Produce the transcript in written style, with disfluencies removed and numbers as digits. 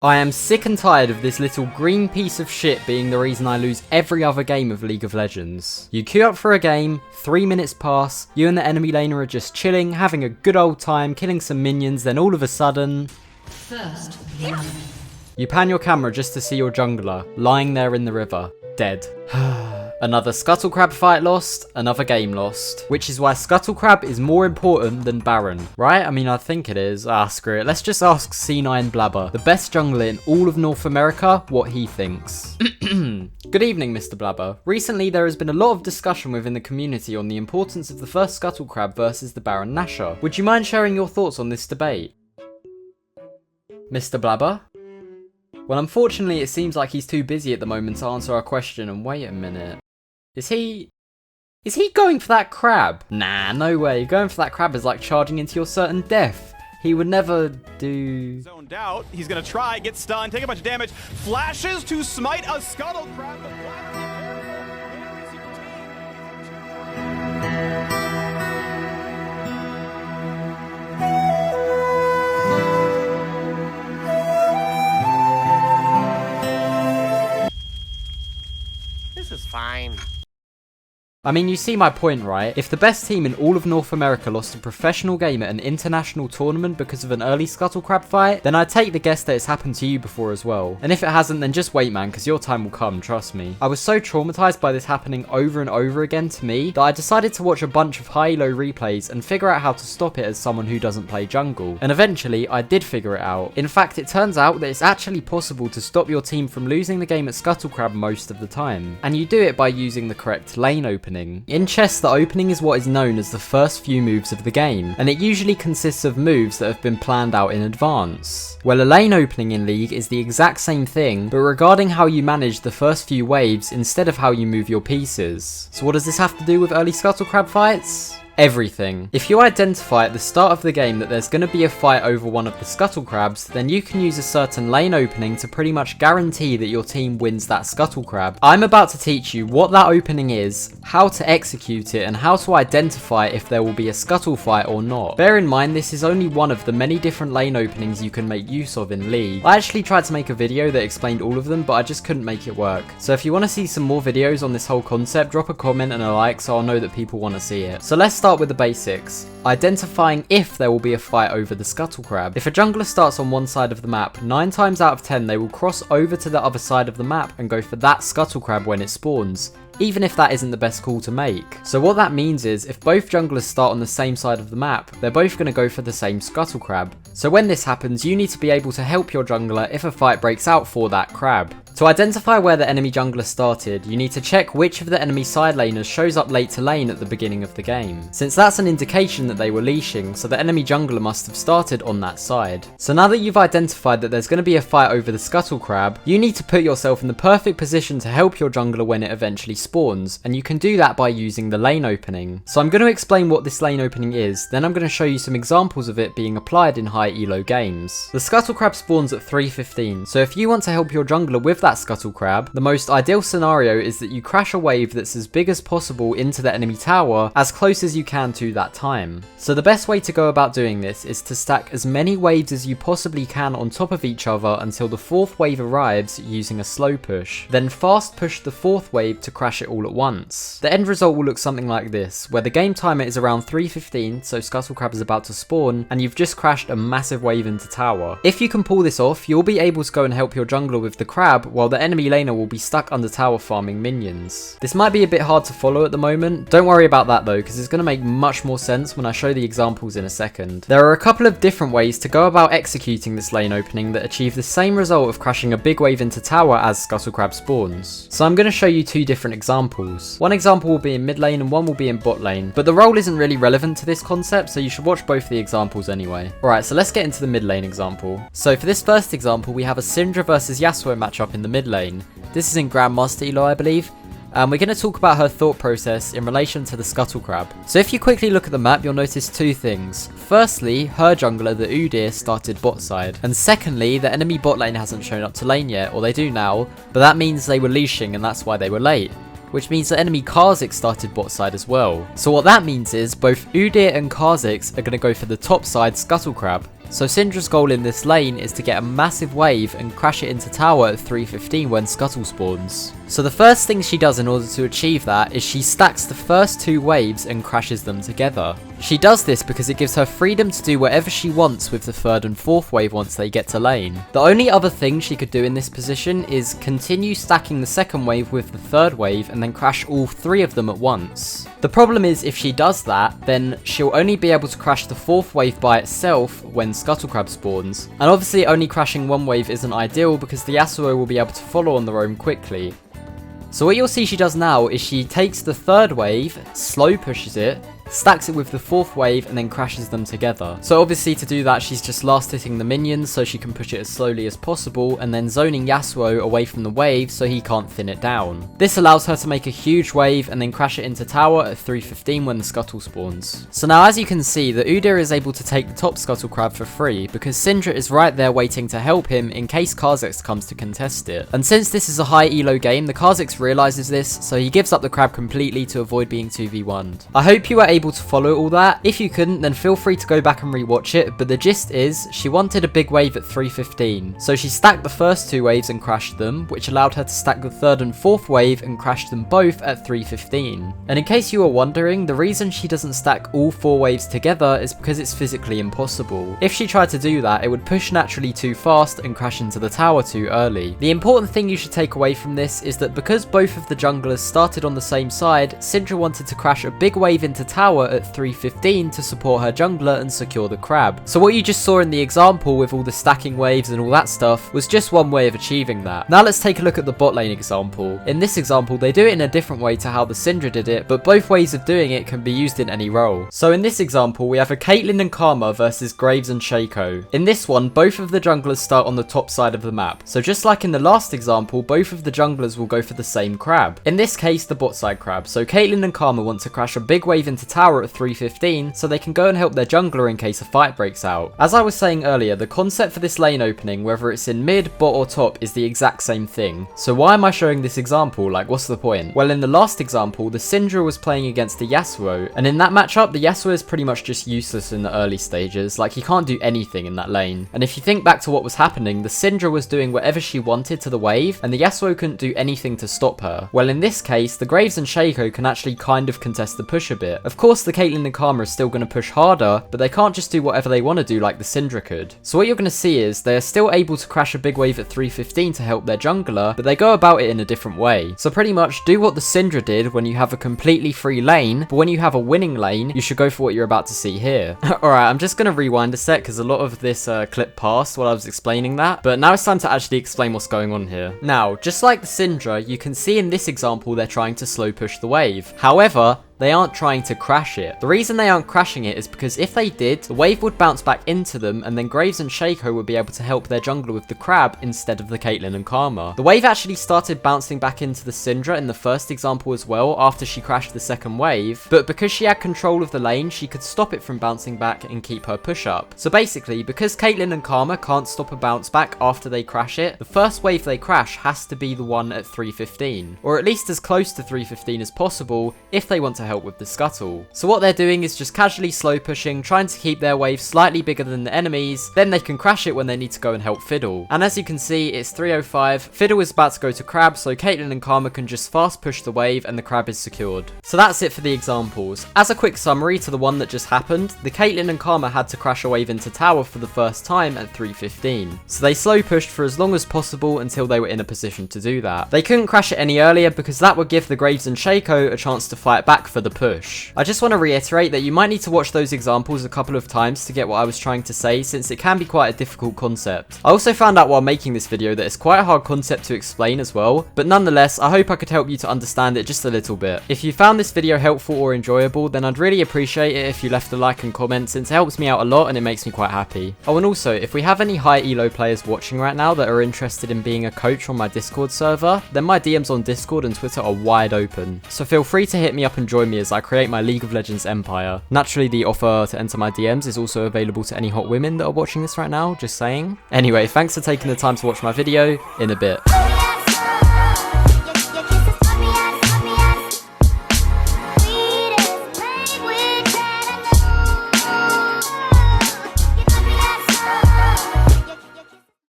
I am sick and tired of this little green piece of shit being the reason I lose every other game of League of Legends. You queue up for a game, 3 minutes pass, you and the enemy laner are just chilling, having a good old time, killing some minions, then all of a sudden... First blood. You pan your camera just to see your jungler, lying there in the river, dead. Another Scuttle Crab fight lost, another game lost. Which is why Scuttle Crab is more important than Baron, right? I mean, I think it is. Screw it. Let's just ask C9 Blabber, the best jungler in all of North America, what he thinks. Good evening, Mr. Blabber. Recently, there has been a lot of discussion within the community on the importance of the first Scuttle Crab versus the Baron Nashor. Would you mind sharing your thoughts on this debate? Mr. Blabber? Well, unfortunately, it seems like he's too busy at the moment to answer our question, and wait a minute. Is he going for that crab? Nah, no way. Going for that crab is like charging into your certain death. He would never do... Zoned out. He's gonna try, get stunned, take a bunch of damage. Flashes to smite a Scuttle Crab. But this is fine. I mean, you see my point, right? If the best team in all of North America lost a professional game at an international tournament because of an early Scuttle Crab fight, then I'd take the guess that it's happened to you before as well. And if it hasn't, then just wait, man, because your time will come, trust me. I was so traumatized by this happening over and over again to me that I decided to watch a bunch of high-low replays and figure out how to stop it as someone who doesn't play jungle. And eventually, I did figure it out. In fact, it turns out that it's actually possible to stop your team from losing the game at Scuttle Crab most of the time. And you do it by using the correct lane opening. In chess, the opening is what is known as the first few moves of the game, and it usually consists of moves that have been planned out in advance. Well, a lane opening in League is the exact same thing, but regarding how you manage the first few waves instead of how you move your pieces. So what does this have to do with early Scuttle Crab fights? Everything. If you identify at the start of the game that there's going to be a fight over one of the Scuttle Crabs, then you can use a certain lane opening to pretty much guarantee that your team wins that Scuttle Crab. I'm about to teach you what that opening is, how to execute it, and how to identify if there will be a Scuttle fight or not. Bear in mind, this is only one of the many different lane openings you can make use of in League. I actually tried to make a video that explained all of them, but I just couldn't make it work. So if you want to see some more videos on this whole concept, drop a comment and a like so I'll know that people want to see it. So let's start with the basics. Identifying if there will be a fight over the Scuttle Crab. If a jungler starts on one side of the map, 9 times out of 10 they will cross over to the other side of the map and go for that Scuttle Crab when it spawns, even if that isn't the best call to make. So what that means is, if both junglers start on the same side of the map, they're both going to go for the same Scuttle Crab. So when this happens, you need to be able to help your jungler if a fight breaks out for that crab. To identify where the enemy jungler started, you need to check which of the enemy side laners shows up late to lane at the beginning of the game, since that's an indication that they were leashing, so the enemy jungler must have started on that side. So now that you've identified that there's going to be a fight over the Scuttle Crab, you need to put yourself in the perfect position to help your jungler when it eventually spawns, and you can do that by using the lane opening. So I'm going to explain what this lane opening is, then I'm going to show you some examples of it being applied in high elo games. The Scuttle Crab spawns at 3:15, so if you want to help your jungler with that Scuttle Crab, the most ideal scenario is that you crash a wave that's as big as possible into the enemy tower, as close as you can to that time. So the best way to go about doing this is to stack as many waves as you possibly can on top of each other until the 4th wave arrives using a slow push. Then fast push the 4th wave to crash it all at once. The end result will look something like this, where the game timer is around 3:15, so Scuttle Crab is about to spawn, and you've just crashed a massive wave into tower. If you can pull this off, you'll be able to go and help your jungler with the crab, while the enemy laner will be stuck under tower farming minions. This might be a bit hard to follow at the moment. Don't worry about that though, because it's going to make much more sense when I show the examples in a second. There are a couple of different ways to go about executing this lane opening that achieve the same result of crashing a big wave into tower as Scuttle Crab spawns. So I'm going to show you 2 different examples. One example will be in mid lane and one will be in bot lane, but the role isn't really relevant to this concept, so you should watch both the examples anyway. Alright, so let's get into the mid lane example. So for this first example, we have a Syndra versus Yasuo matchup in the mid lane. This is in Grandmaster Elo, I believe. We're going to talk about her thought process in relation to the Scuttle Crab. So if you quickly look at the map, you'll notice 2 things. Firstly, her jungler, the Udyr, started bot side. And secondly, the enemy bot lane hasn't shown up to lane yet, or they do now, but that means they were leashing and that's why they were late. which means the enemy Kha'Zix started bot side as well. So what that means is both Udyr and Kha'Zix are going to go for the top side Scuttle Crab. So Syndra's goal in this lane is to get a massive wave and crash it into tower at 315 when Scuttle spawns. So the first thing she does in order to achieve that is she stacks the first 2 waves and crashes them together. She does this because it gives her freedom to do whatever she wants with the 3rd and 4th wave once they get to lane. The only other thing she could do in this position is continue stacking the 2nd wave with the 3rd wave and then crash all 3 of them at once. The problem is if she does that, then she'll only be able to crash the 4th wave by itself when Scuttle Crab spawns. And obviously only crashing 1 wave isn't ideal because the Yasuo will be able to follow on the roam quickly. So what you'll see she does now is she takes the 3rd wave, slow pushes it, stacks it with the 4th wave and then crashes them together. So obviously to do that she's just last hitting the minions so she can push it as slowly as possible and then zoning Yasuo away from the wave so he can't thin it down. This allows her to make a huge wave and then crash it into tower at 315 when the Scuttle spawns. So now as you can see, the Udyr is able to take the top Scuttle Crab for free because Syndra is right there waiting to help him in case Kha'Zix comes to contest it. And since this is a high elo game, the Kha'Zix realizes this, so he gives up the crab completely to avoid being 2v1'd. I hope you were able to follow all that. If you couldn't, then feel free to go back and rewatch it, but the gist is, she wanted a big wave at 315, so she stacked the first 2 waves and crashed them, which allowed her to stack the 3rd and 4th wave and crash them both at 315. And in case you were wondering, the reason she doesn't stack all 4 waves together is because it's physically impossible. If she tried to do that, it would push naturally too fast and crash into the tower too early. The important thing you should take away from this is that because both of the junglers started on the same side, Syndra wanted to crash a big wave into tower at 315 to support her jungler and secure the crab. So what you just saw in the example with all the stacking waves and all that stuff was just one way of achieving that. Now let's take a look at the bot lane example. In this example they do it in a different way to how the Syndra did it, but both ways of doing it can be used in any role. So in this example we have a Caitlyn and Karma versus Graves and Shaco. In this one both of the junglers start on the top side of the map. So just like in the last example, both of the junglers will go for the same crab. In this case the bot side crab. So Caitlyn and Karma want to crash a big wave into tower at 315 so they can go and help their jungler in case a fight breaks out. As I was saying earlier, the concept for this lane opening, whether it's in mid, bot or top, is the exact same thing. So why am I showing this example? Like, what's the point? Well, in the last example, the Syndra was playing against the Yasuo, and in that matchup, the Yasuo is pretty much just useless in the early stages. Like, he can't do anything in that lane. And if you think back to what was happening, the Syndra was doing whatever she wanted to the wave, and the Yasuo couldn't do anything to stop her. Well, in this case, the Graves and Shaco can actually kind of contest the push a bit. Of course, the Caitlyn and Karma are still going to push harder, but they can't just do whatever they want to do like the Syndra could. So what you're going to see is they are still able to crash a big wave at 315 to help their jungler, but they go about it in a different way. So pretty much do what the Syndra did when you have a completely free lane, but when you have a winning lane, you should go for what you're about to see here. Alright, I'm just going to rewind a sec because a lot of this clip passed while I was explaining that, but now it's time to actually explain what's going on here. Now, just like the Syndra, you can see in this example they're trying to slow push the wave. However, they aren't trying to crash it. The reason they aren't crashing it is because if they did, the wave would bounce back into them and then Graves and Shaco would be able to help their jungler with the crab instead of the Caitlyn and Karma. The wave actually started bouncing back into the Syndra in the first example as well after she crashed the second wave, but because she had control of the lane, she could stop it from bouncing back and keep her push up. So basically, because Caitlyn and Karma can't stop a bounce back after they crash it, the first wave they crash has to be the one at 315, or at least as close to 315 as possible if they want to help with the scuttle. So what they're doing is just casually slow pushing, trying to keep their wave slightly bigger than the enemies, then they can crash it when they need to go and help Fiddle. And as you can see, it's 305, Fiddle is about to go to crab, so Caitlyn and Karma can just fast push the wave and the crab is secured. So that's it for the examples. As a quick summary to the one that just happened, the Caitlyn and Karma had to crash a wave into tower for the first time at 315. So they slow pushed for as long as possible until they were in a position to do that. They couldn't crash it any earlier because that would give the Graves and Shaco a chance to fight back for the push. I just want to reiterate that you might need to watch those examples a couple of times to get what I was trying to say, since it can be quite a difficult concept. I also found out while making this video that it's quite a hard concept to explain as well, but nonetheless, I hope I could help you to understand it just a little bit. If you found this video helpful or enjoyable, then I'd really appreciate it if you left a like and comment, since it helps me out a lot and it makes me quite happy. Oh, and also, if we have any high elo players watching right now that are interested in being a coach on my Discord server, then my DMs on Discord and Twitter are wide open. So feel free to hit me up and join me as I create my League of Legends empire. Naturally, the offer to enter my DMs is also available to any hot women that are watching this right now, just saying. Anyway, thanks for taking the time to watch my video. In a bit.